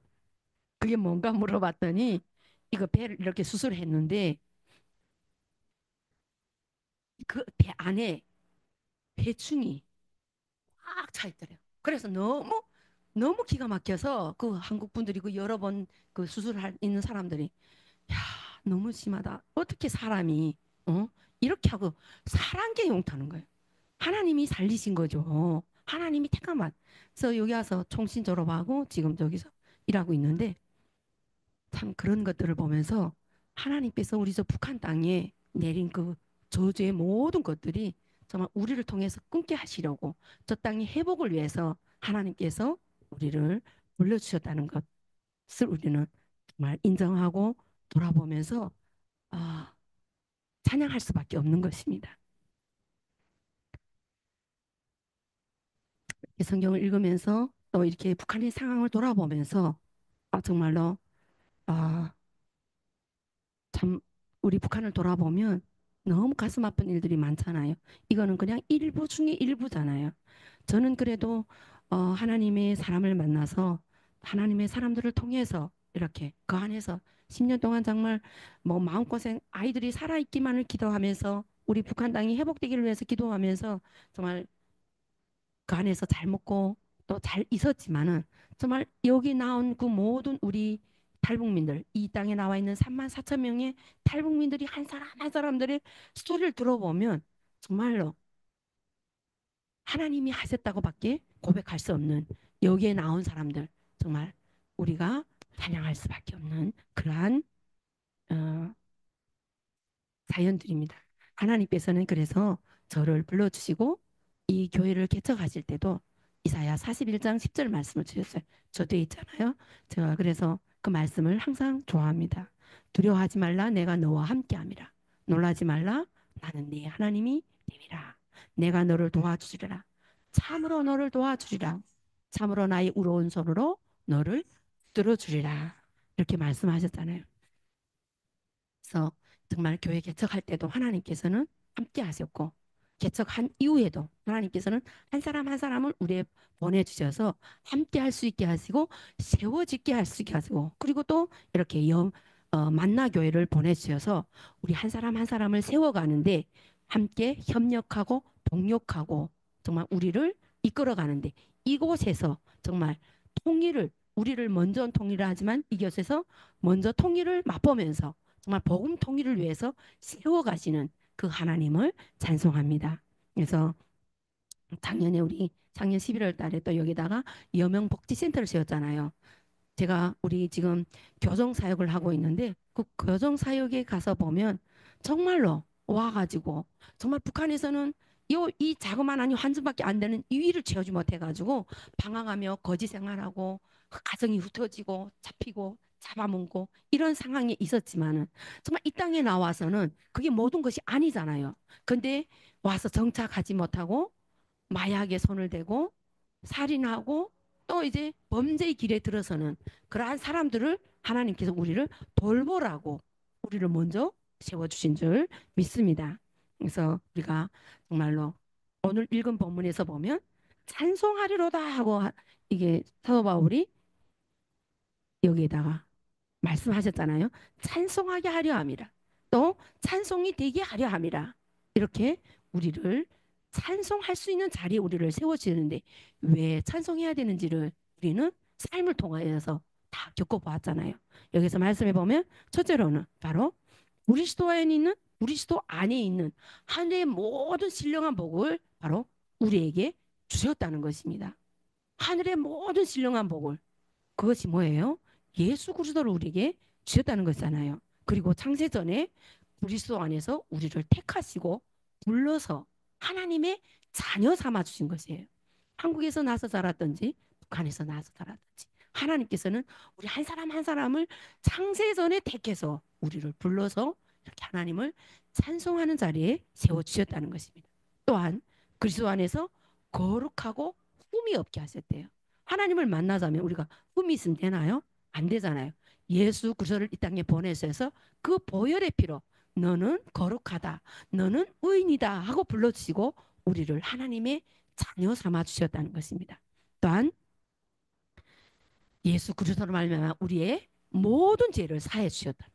그게 뭔가 물어봤더니 이거 배를 이렇게 수술했는데 그 배 안에 배충이 꽉 차 있더래요. 그래서 너무 기가 막혀서 그 한국 분들이 그 여러 번 그 수술할 있는 사람들이 야 너무 심하다. 어떻게 사람이 어 이렇게 하고 사랑계 용타는 거예요. 하나님이 살리신 거죠. 하나님이 택한 맛. 그래서 여기 와서 총신 졸업하고 지금 저기서 일하고 있는데 참 그런 것들을 보면서 하나님께서 우리 저 북한 땅에 내린 그 저주의 모든 것들이 정말 우리를 통해서 끊게 하시려고 저 땅의 회복을 위해서 하나님께서 우리를 불러주셨다는 것을 우리는 정말 인정하고 돌아보면서 아, 찬양할 수밖에 없는 것입니다. 성경을 읽으면서 또 이렇게 북한의 상황을 돌아보면서 정말로 아, 참 우리 북한을 돌아보면 너무 가슴 아픈 일들이 많잖아요. 이거는 그냥 일부 중에 일부잖아요. 저는 그래도 하나님의 사람을 만나서 하나님의 사람들을 통해서 이렇게 그 안에서 10년 동안 정말 뭐 마음고생 아이들이 살아있기만을 기도하면서 우리 북한 땅이 회복되기를 위해서 기도하면서 정말 그 안에서 잘 먹고 또 잘 있었지만은 정말 여기 나온 그 모든 우리 탈북민들 이 땅에 나와 있는 3만 4천 명의 탈북민들이 한 사람 한 사람들의 스토리를 들어보면 정말로 하나님이 하셨다고밖에 고백할 수 없는 여기에 나온 사람들 정말 우리가 찬양할 수밖에 없는 그러한 어, 자연들입니다. 하나님께서는 그래서 저를 불러주시고 이 교회를 개척하실 때도 이사야 41장 10절 말씀을 주셨어요. 저도 있잖아요. 제가 그래서 그 말씀을 항상 좋아합니다. 두려워하지 말라 내가 너와 함께함이라. 놀라지 말라 나는 네 하나님이 됨이라. 내가 너를 도와주리라. 참으로 너를 도와주리라. 참으로 나의 우러운 손으로 너를 들어주리라. 이렇게 말씀하셨잖아요. 그래서 정말 교회 개척할 때도 하나님께서는 함께 하셨고 개척한 이후에도 하나님께서는 한 사람 한 사람을 우리에 보내주셔서 함께 할 수 있게 하시고 세워짓게 할 수 있게 하시고 그리고 또 이렇게 만나 교회를 보내주셔서 우리 한 사람 한 사람을 세워가는데 함께 협력하고 동력하고 정말 우리를 이끌어가는데 이곳에서 정말 통일을 우리를 먼저 통일을 하지만 이곳에서 먼저 통일을 맛보면서 정말 복음 통일을 위해서 세워가시는 그 하나님을 찬송합니다. 그래서 작년에 우리 작년 11월 달에 또 여기다가 여명복지센터를 세웠잖아요. 제가 우리 지금 교정 사역을 하고 있는데 그 교정 사역에 가서 보면 정말로 와가지고 정말 북한에서는 이 자그마한 환전밖에 안 되는 이 위를 채우지 못해가지고 방황하며 거지 생활하고 가정이 흩어지고 잡히고 잡아먹고 이런 상황이 있었지만은 정말 이 땅에 나와서는 그게 모든 것이 아니잖아요. 근데 와서 정착하지 못하고 마약에 손을 대고 살인하고 또 이제 범죄의 길에 들어서는 그러한 사람들을 하나님께서 우리를 돌보라고 우리를 먼저 세워주신 줄 믿습니다. 그래서 우리가 정말로 오늘 읽은 본문에서 보면 찬송하리로다 하고 이게 사도 바울이 여기에다가 말씀하셨잖아요. 찬송하게 하려 함이라. 또 찬송이 되게 하려 함이라. 이렇게 우리를 찬송할 수 있는 자리에 우리를 세워주는데 왜 찬송해야 되는지를 우리는 삶을 통하여서 다 겪어보았잖아요. 여기서 말씀해 보면 첫째로는 바로 그리스도 안에 있는 하늘의 모든 신령한 복을 바로 우리에게 주셨다는 것입니다. 하늘의 모든 신령한 복을 그것이 뭐예요? 예수 그리스도를 우리에게 주셨다는 것이잖아요. 그리고 창세전에 그리스도 안에서 우리를 택하시고 불러서 하나님의 자녀 삼아 주신 것이에요. 한국에서 나서 자랐든지 북한에서 나서 자랐든지 하나님께서는 우리 한 사람 한 사람을 창세전에 택해서 우리를 불러서 이렇게 하나님을 찬송하는 자리에 세워주셨다는 것입니다. 또한 그리스도 안에서 거룩하고 흠이 없게 하셨대요. 하나님을 만나자면 우리가 흠이 있으면 되나요? 안 되잖아요. 예수 그리스도를 이 땅에 보내셔서 그 보혈의 피로 너는 거룩하다, 너는 의인이다 하고 불러주시고 우리를 하나님의 자녀 삼아 주셨다는 것입니다. 또한 예수 그리스도로 말미암아 우리의 모든 죄를 사해 주셨다.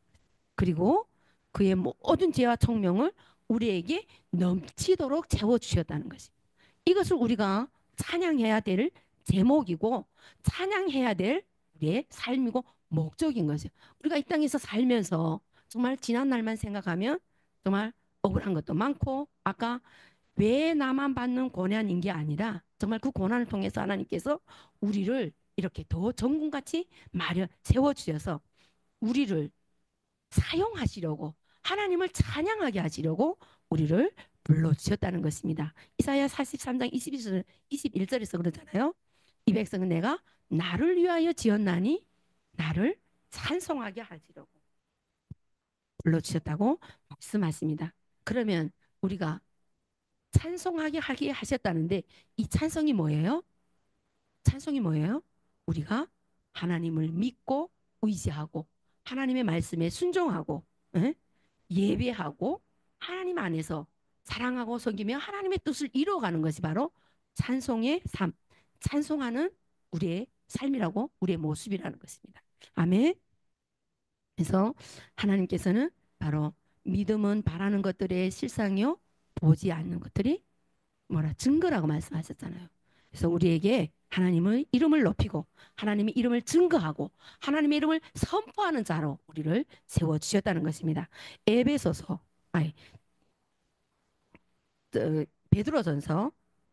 그리고 그의 모든 죄와 총명을 우리에게 넘치도록 채워 주셨다는 것입니다. 이것을 우리가 찬양해야 될 제목이고 찬양해야 될 우리의 삶이고 목적인 거죠. 우리가 이 땅에서 살면서 정말 지난 날만 생각하면 정말 억울한 것도 많고 아까 왜 나만 받는 고난인 게 아니라 정말 그 고난을 통해서 하나님께서 우리를 이렇게 더 정금같이 세워주셔서 우리를 사용하시려고 하나님을 찬양하게 하시려고 우리를 불러주셨다는 것입니다. 이사야 43장 21절에서 그러잖아요. 이 백성은 내가 나를 위하여 지었나니 나를 찬송하게 하시려고 불러주셨다고 말씀하십니다. 그러면 우리가 찬송하게 하게 하셨다는데 이 찬송이 뭐예요? 찬송이 뭐예요? 우리가 하나님을 믿고 의지하고 하나님의 말씀에 순종하고 에? 예배하고 하나님 안에서 사랑하고 섬기며 하나님의 뜻을 이루어가는 것이 바로 찬송의 삶, 찬송하는 우리의 삶이라고 우리의 모습이라는 것입니다. 아멘. 그래서 하나님께서는 바로 믿음은 바라는 것들의 실상이요 보지 않는 것들이 증거라고 말씀하셨잖아요. 그래서 우리에게 하나님의 이름을 높이고 하나님의 이름을 증거하고 하나님의 이름을 선포하는 자로 우리를 세워주셨다는 것입니다. 에베소서 베드로전서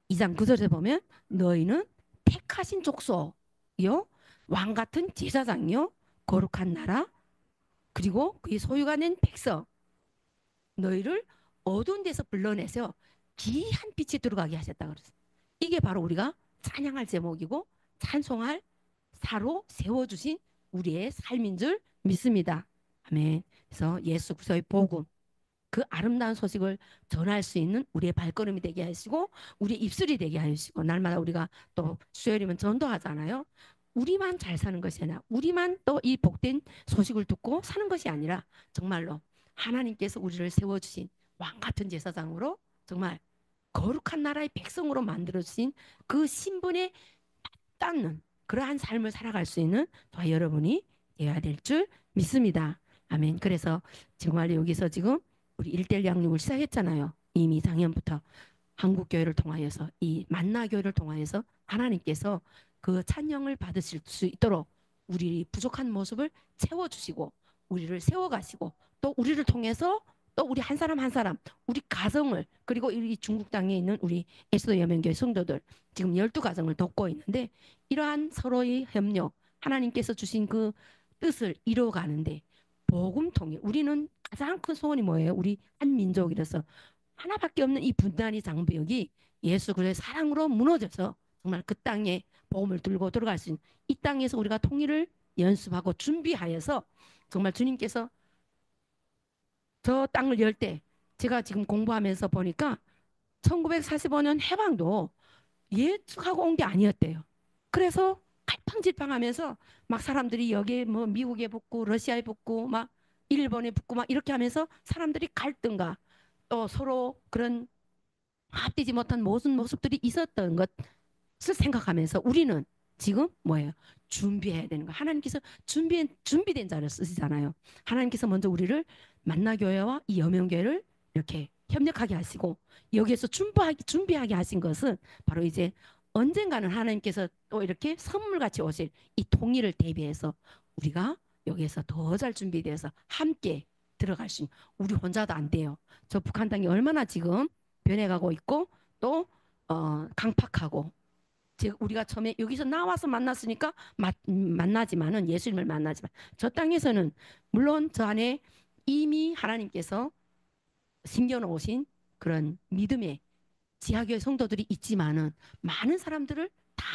2장 9절에 보면 너희는 택하신 족속이요 왕같은 제사장이요 거룩한 나라 그리고 그의 소유가 낸 백성 너희를 어두운 데서 불러내서 귀한 빛에 들어가게 하셨다 그랬어요. 이게 바로 우리가 찬양할 제목이고 찬송할 사로 세워주신 우리의 삶인 줄 믿습니다. 아멘. 그래서 예수 그리스도의 복음, 그 아름다운 소식을 전할 수 있는 우리의 발걸음이 되게 하시고 우리의 입술이 되게 하시고, 날마다 우리가 또 수요일이면 전도하잖아요. 우리만 잘 사는 것이 아니라, 우리만 또 이 복된 소식을 듣고 사는 것이 아니라, 정말로 하나님께서 우리를 세워주신 왕 같은 제사장으로, 정말 거룩한 나라의 백성으로 만들어주신 그 신분에 맞닿는 그러한 삶을 살아갈 수 있는 저와 여러분이 되어야 될 줄 믿습니다. 아멘. 그래서 정말 여기서 지금 우리 일대일 양육을 시작했잖아요. 이미 작년부터 한국 교회를 통하여서, 이 만나 교회를 통하여서 하나님께서 그 찬양을 받으실 수 있도록 우리 부족한 모습을 채워주시고 우리를 세워가시고, 또 우리를 통해서 또 우리 한 사람 한 사람, 우리 가정을, 그리고 이 중국 땅에 있는 우리 에스더 여명교회 성도들 지금 12가정을 돕고 있는데, 이러한 서로의 협력, 하나님께서 주신 그 뜻을 이루어가는데 복음 통일, 우리는 가장 큰 소원이 뭐예요? 우리 한 민족이라서 하나밖에 없는 이 분단의 장벽이 예수 그리스도의 사랑으로 무너져서 정말 그 땅에 복음을 들고 들어갈 수 있는, 이 땅에서 우리가 통일을 연습하고 준비하여서, 정말 주님께서 저 땅을 열 때, 제가 지금 공부하면서 보니까 1945년 해방도 예측하고 온 게 아니었대요. 그래서 갈팡질팡하면서 막 사람들이 여기에 뭐 미국에 붙고 러시아에 붙고 막 일본에 붙고 막 이렇게 하면서 사람들이 갈등과 또 서로 그런 합되지 못한 모든 모습들이 있었던 것을 생각하면서, 우리는 지금 뭐예요? 준비해야 되는 거. 하나님께서 준비된 자를 쓰시잖아요. 하나님께서 먼저 우리를 만나교회와 이 여명교회를 이렇게 협력하게 하시고, 여기에서 준비하게 하신 것은 바로 이제 언젠가는 하나님께서 또 이렇게 선물같이 오실 이 통일을 대비해서 우리가 여기에서 더 잘 준비돼서 함께 들어갈 수 있는, 우리 혼자도 안 돼요. 저 북한 땅이 얼마나 지금 변해가고 있고, 또 강팍하고, 우리가 처음에 여기서 나와서 만났으니까 만나지만은, 예수님을 만나지만 저 땅에서는 물론 저 안에 이미 하나님께서 심겨놓으신 그런 믿음의 지하교회 성도들이 있지만은, 많은 사람들을 다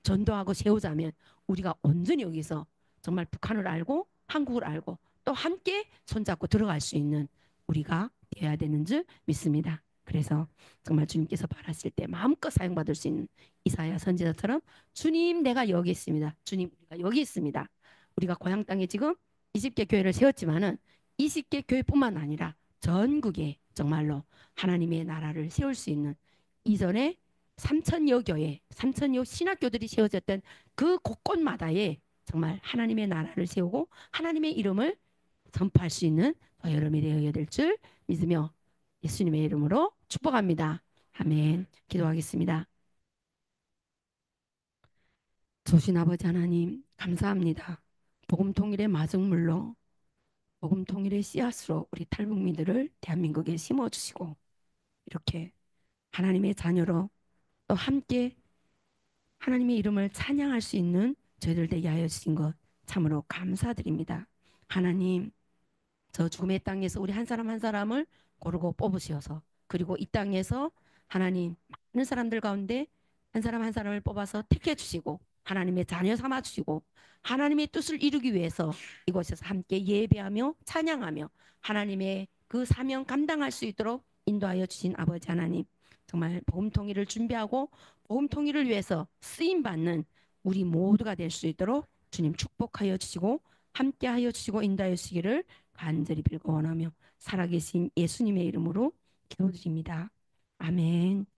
전도하고 세우자면 우리가 온전히 여기서 정말 북한을 알고 한국을 알고 또 함께 손잡고 들어갈 수 있는 우리가 되어야 되는 줄 믿습니다. 그래서 정말 주님께서 바라실 때 마음껏 사용받을 수 있는 이사야 선지자처럼, 주님 내가 여기 있습니다. 주님 우리가 여기 있습니다. 우리가 고향 땅에 지금 20개 교회를 세웠지만은 20개 교회뿐만 아니라 전국에 정말로 하나님의 나라를 세울 수 있는, 이전에 3천여 교회, 3천여 신학교들이 세워졌던 그 곳곳마다에 정말 하나님의 나라를 세우고 하나님의 이름을 전파할 수 있는 여러분이 되어야 될 줄 믿으며 예수님의 이름으로 축복합니다. 아멘. 기도하겠습니다. 조신 아버지 하나님 감사합니다. 복음 통일의 마중물로, 복음 통일의 씨앗으로 우리 탈북민들을 대한민국에 심어주시고, 이렇게 하나님의 자녀로 또 함께 하나님의 이름을 찬양할 수 있는 저희들 되게 하여 주신 것 참으로 감사드립니다. 하나님, 저 죽음의 땅에서 우리 한 사람 한 사람을 고르고 뽑으셔서, 그리고 이 땅에서 하나님 많은 사람들 가운데 한 사람 한 사람을 뽑아서 택해 주시고 하나님의 자녀 삼아 주시고, 하나님의 뜻을 이루기 위해서 이곳에서 함께 예배하며 찬양하며 하나님의 그 사명 감당할 수 있도록 인도하여 주신 아버지 하나님, 정말 복음 통일을 준비하고 복음 통일을 위해서 쓰임 받는 우리 모두가 될 수 있도록 주님 축복하여 주시고 함께하여 주시고 인도하여 주시기를 간절히 빌고 원하며 살아계신 예수님의 이름으로 기도드립니다. 아멘.